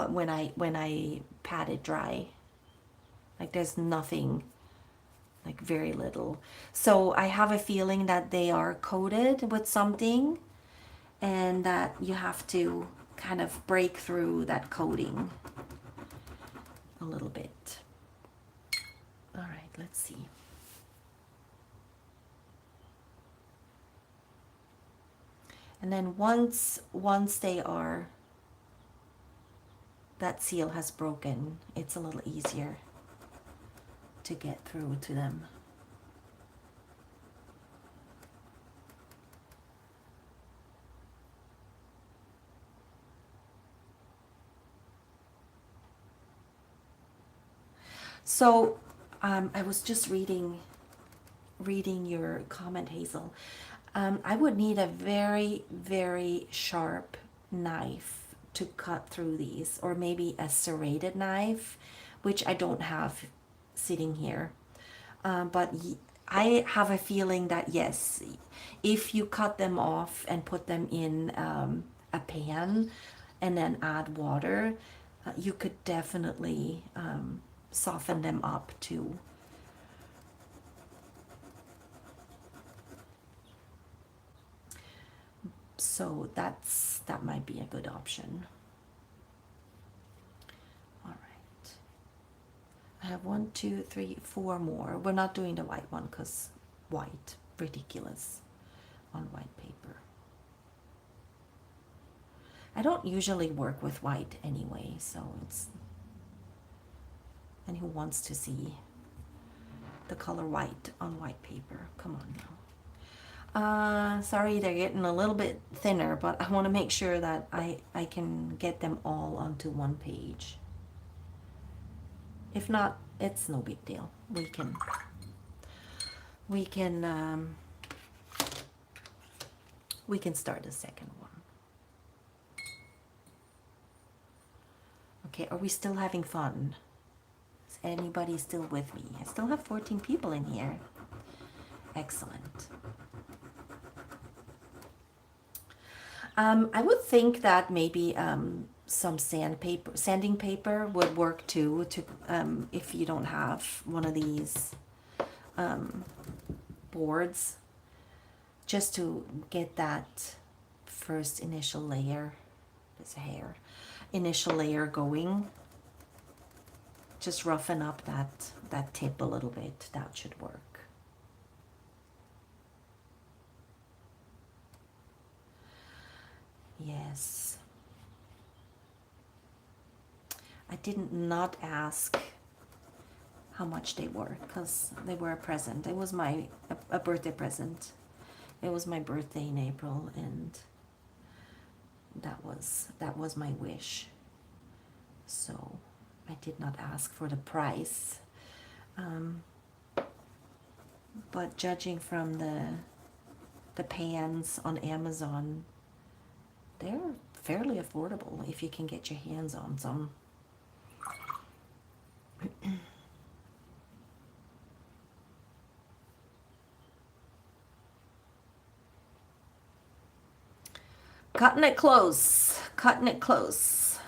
when I pat it dry. Like there's nothing, like very little. So I have a feeling that they are coated with something and that you have to kind of break through that coating a little bit. All right, let's see. And then once they are, that seal has broken, it's a little easier to get through to them. So I was just reading your comment, Hazel. I would need a very, very sharp knife to cut through these, or maybe a serrated knife, which I don't have sitting here. But I have a feeling that yes, if you cut them off and put them in a pan and then add water, you could definitely soften them up too. So that might be a good option. All right. I have 1, 2, 3, 4 more. We're not doing the white one because white, ridiculous on white paper. I don't usually work with white anyway, so it's, and who wants to see the color white on white paper? Come on now. Sorry, they're getting a little bit thinner, but I want to make sure that I can get them all onto one page. If not, it's no big deal. We can start a second one. Okay, are we still having fun? Is anybody still with me? I still have 14 people in here. Excellent. I would think that maybe some sanding paper would work too, if you don't have one of these boards, just to get that first initial layer, initial layer going. Just roughen up that tip a little bit. That should work. Yes. I did not ask how much they were because they were a present. It was a birthday present. It was my birthday in April, and that was my wish. So I did not ask for the price. But judging from the pans on Amazon, they're fairly affordable if you can get your hands on some. Cutting it close, cutting it close.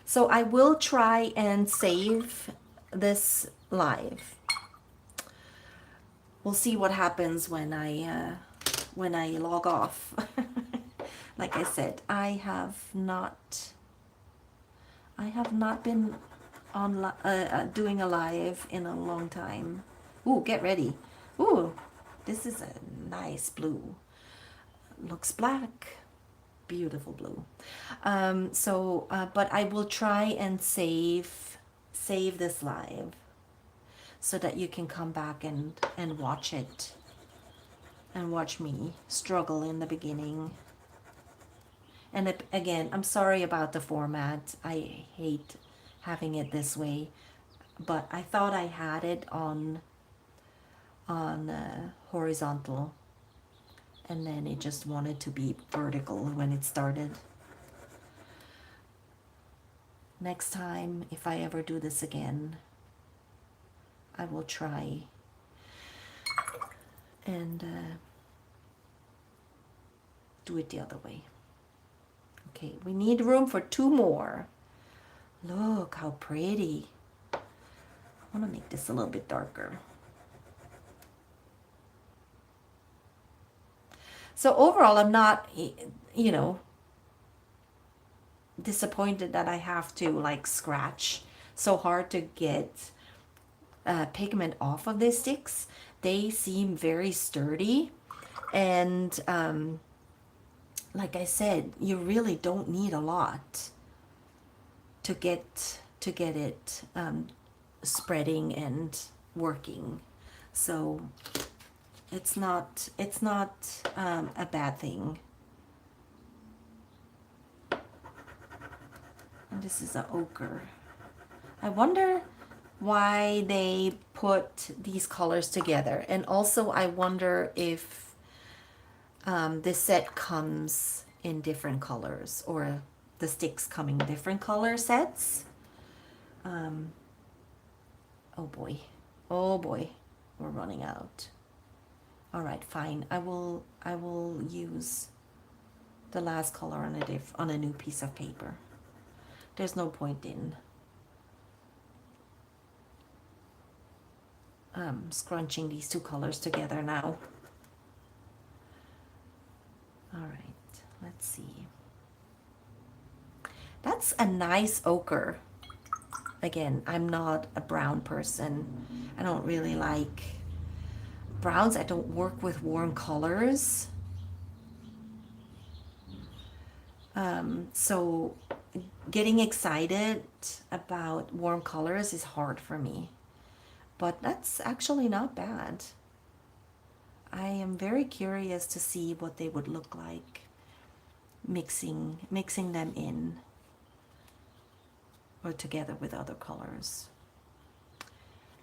So I will try and save this live. We'll see what happens when I log off. Like I said, I have not been on doing a live in a long time. Ooh, get ready. Ooh, this is a nice blue. Looks black. Beautiful blue. But I will try and save this live so that you can come back and watch it and watch me struggle in the beginning. And again, I'm sorry about the format. I hate having it this way, but I thought I had it on horizontal, and then it just wanted to be vertical when it started. Next time, if I ever do this again, I will try and do it the other way. Okay, we need room for 2 more. Look how pretty. I want to make this a little bit darker. So overall, I'm not, you know, disappointed that I have to like scratch so hard to get pigment off of these sticks. They seem very sturdy, and like I said, you really don't need a lot to get it spreading and working. So it's not a bad thing. And this is an ochre. I wonder why they put these colors together, and also I wonder if this set comes in different colors, or the sticks come in different color sets. Oh boy, oh boy, we're running out. All right, fine. I will use the last color on a new piece of paper. There's no point in scrunching these 2 colors together now. All right, let's see. That's a nice ochre. Again, I'm not a brown person. I don't really like browns. I don't work with warm colors. So getting excited about warm colors is hard for me. But that's actually not bad. I am very curious to see what they would look like mixing them in or together with other colors.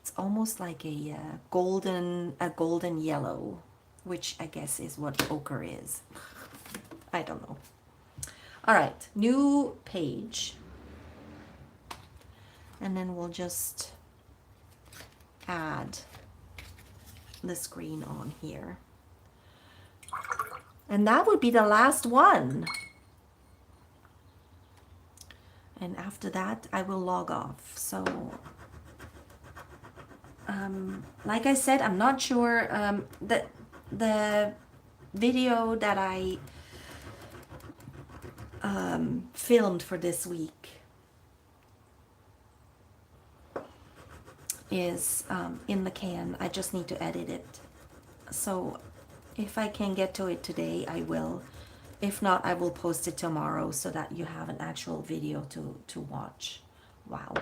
It's almost like a golden yellow, which I guess is what ochre is. I don't know. All right, new page. And then we'll just add this green on here. And that would be the last one. And after that, I will log off. So, like I said, I'm not sure that the video that I filmed for this week is in the can. I just need to edit it. So if I can get to it today, I will. If not, I will post it tomorrow so that you have an actual video to watch. Wow.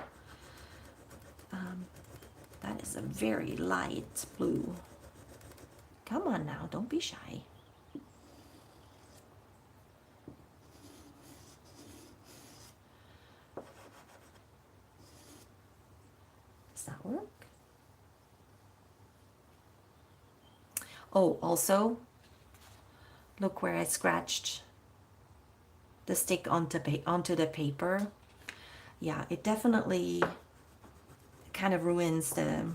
That is a very light blue. Come on now, don't be shy. Does that work? Oh, also, look where I scratched the stick onto the paper. Yeah, it definitely kind of ruins the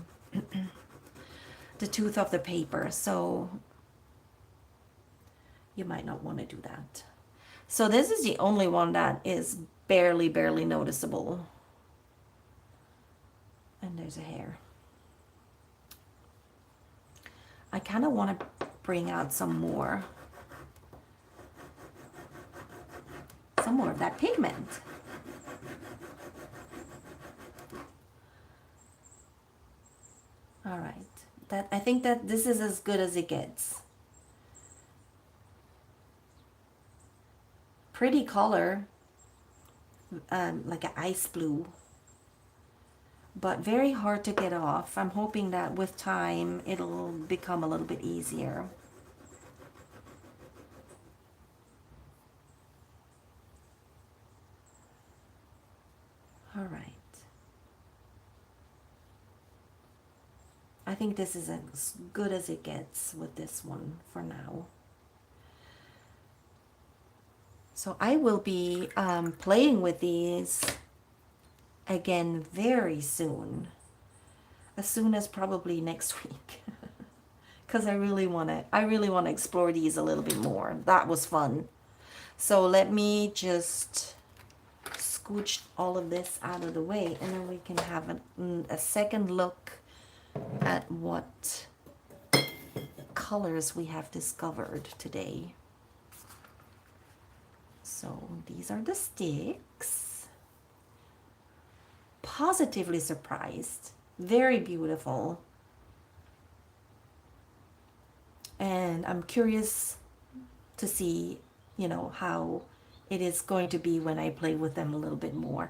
tooth of the paper, so you might not want to do that. So this is the only one that is barely noticeable. And there's a hair. I kind of want to bring out some more of that pigment. All right. I think that this is as good as it gets. Pretty color, like an ice blue, but very hard to get off. I'm hoping that with time it'll become a little bit easier. All right. I think this is as good as it gets with this one for now. So I will be playing with these again very soon, as soon as probably next week, because I really want to explore these a little bit more. That was fun. So let me just scooch all of this out of the way, and then we can have a second look at what colors we have discovered today. So these are the sticks. Positively surprised. Very beautiful. And I'm curious to see, you know, how it is going to be when I play with them a little bit more.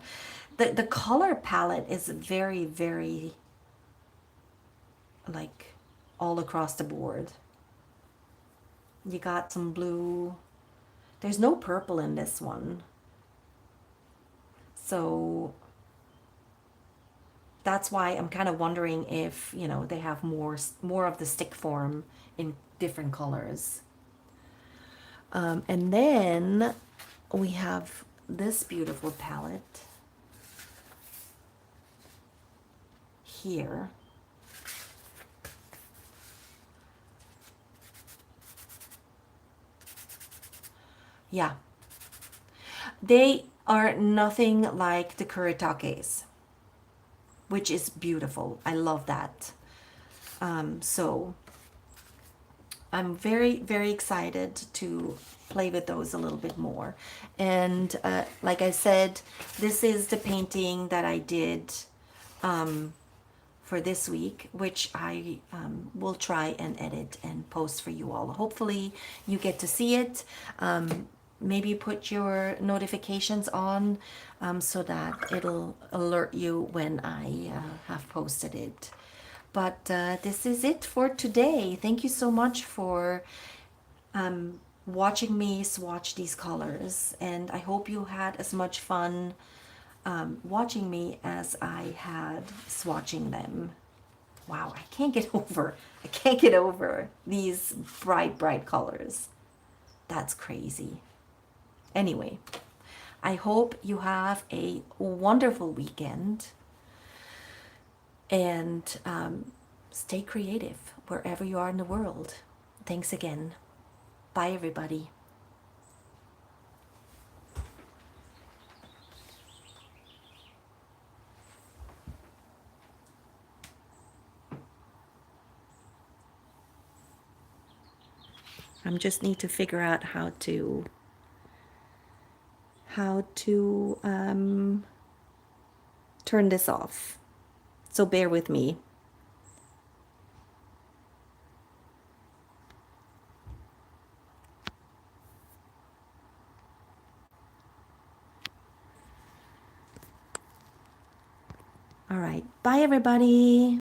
The color palette is very like all across the board. You got some blue. There's no purple in this one. So that's why I'm kind of wondering if, you know, they have more of the stick form in different colors. And then we have this beautiful palette here. Yeah. They are nothing like the Kuritakes, which is beautiful. I love that. So I'm very excited to play with those a little bit more. And like I said, this is the painting that I did for this week, which I will try and edit and post for you all. Hopefully you get to see it. Maybe put your notifications on so that it'll alert you when I have posted it. But this is it for today. Thank you so much for watching me swatch these colors, and I hope you had as much fun watching me as I had swatching them. Wow, I can't get over these bright colors. That's crazy. Anyway, I hope you have a wonderful weekend, and stay creative wherever you are in the world. Thanks again. Bye, everybody. I just need to figure out how to turn this off. So bear with me. All right. Bye, everybody.